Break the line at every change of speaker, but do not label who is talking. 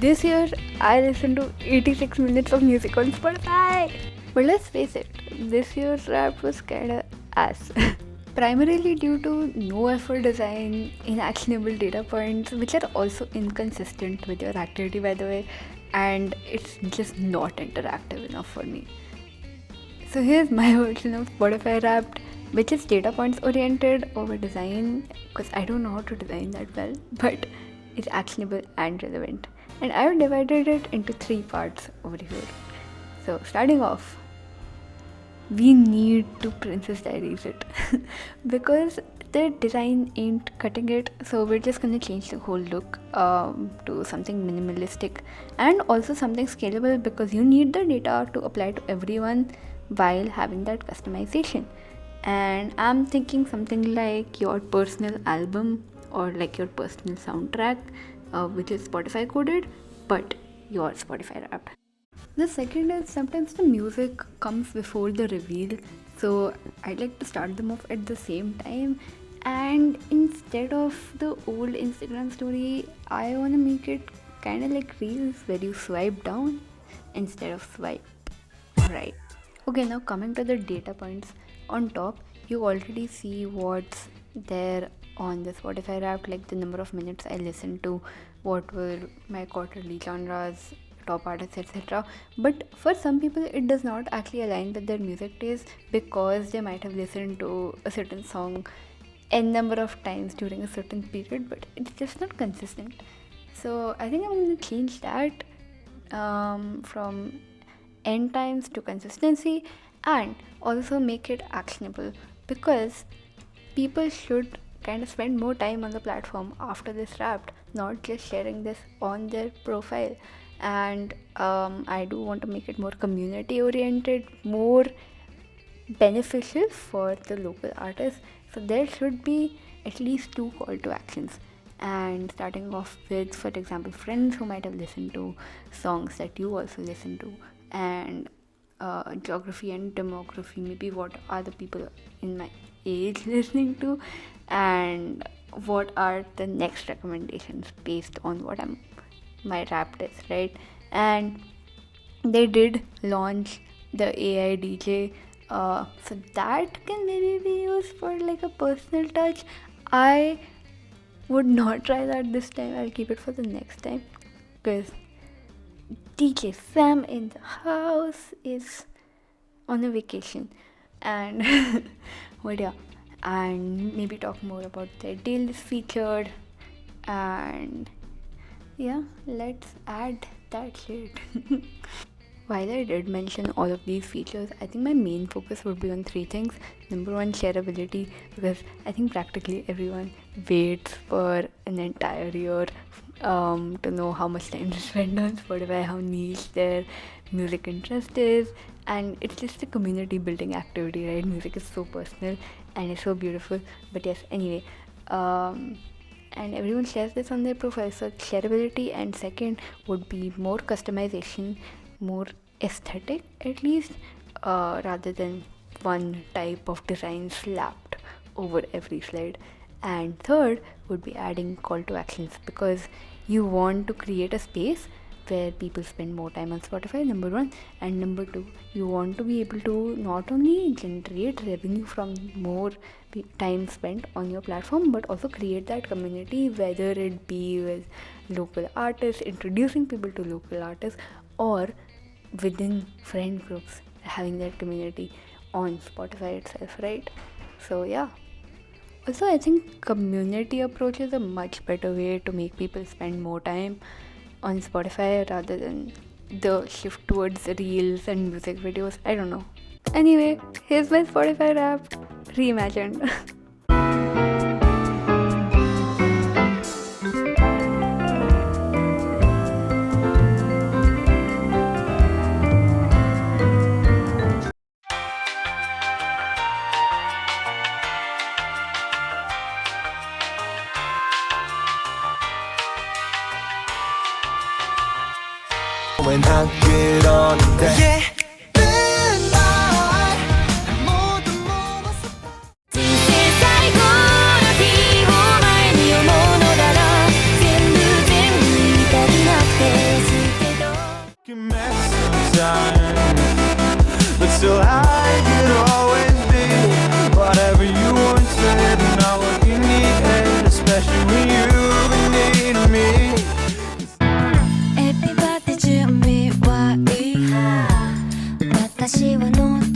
This year, I listened to 86 minutes of music on Spotify. But let's face it, this year's rap was kinda ass. Primarily due to no effort design, inactionable data points, which are also inconsistent with your activity, by the way, and it's just not interactive enough for me. So here's my version of Spotify Wrapped, which is data points oriented over design, because I don't know how to design that well, but it's actionable and relevant. And I've divided it into 3 parts over here. So starting off, we need to Princess Diaries it because the design ain't cutting it, so we're just gonna change the whole look to something minimalistic and also something scalable, because you need the data to apply to everyone while having that customization. And I'm thinking something like your personal album or like your personal soundtrack, which is Spotify coded, but your Spotify wrapped. The second is sometimes the music comes before the reveal, so I'd like to start them off at the same time. And instead of the old Instagram story, I want to make it kind of like Reels where you swipe down instead of swipe right. Okay, now coming to the data points on top, you already see what's there on the Spotify Wrapped, like the number of minutes I listened to, what were my quarterly genres, top artists, etc. But for some people, it does not actually align with their music taste because they might have listened to a certain song n number of times during a certain period, but it's just not consistent. So I think I'm going to change that from n times to consistency, and also make it actionable, because people should kind of spend more time on the platform after this wrapped, not just sharing this on their profile. And I do want to make it more community oriented, more beneficial for the local artists. So there should be at least 2 call to actions, and starting off with, for example, friends who might have listened to songs that you also listen to, and geography and demography, maybe what are the people in my age listening to, and what are the next recommendations based on what my rap is, right? And they did launch the AI DJ, so that can maybe be used for like a personal touch. I would not try that this time. I'll keep it for the next time, because DJ Sam in the house is on a vacation. And but yeah, and maybe talk more about their deals featured, and yeah, let's add that shit. While I did mention all of these features, I think my main focus would be on 3 things. Number 1, shareability, because I think practically everyone waits for an entire year to know how much time to spend on Spotify, how niche their music interest is, and it's just a community building activity, right? Music is so personal and it's so beautiful. But yes, anyway, and everyone shares this on their profile, so shareability. And second would be more customization, more aesthetic at least, rather than one type of design slapped over every slide. And third would be adding call to actions, because you want to create a space where people spend more time on Spotify, number 1, and number 2, you want to be able to not only generate revenue from more time spent on your platform, but also create that community, whether it be with local artists, introducing people to local artists, or within friend groups, having that community on Spotify itself, right? So yeah. Also, I think community approach is a much better way to make people spend more time on Spotify rather than the shift towards reels and music videos. I don't know. Anyway, here's my Spotify Wrapped reimagined.
when I get on that.
Yeah.
notte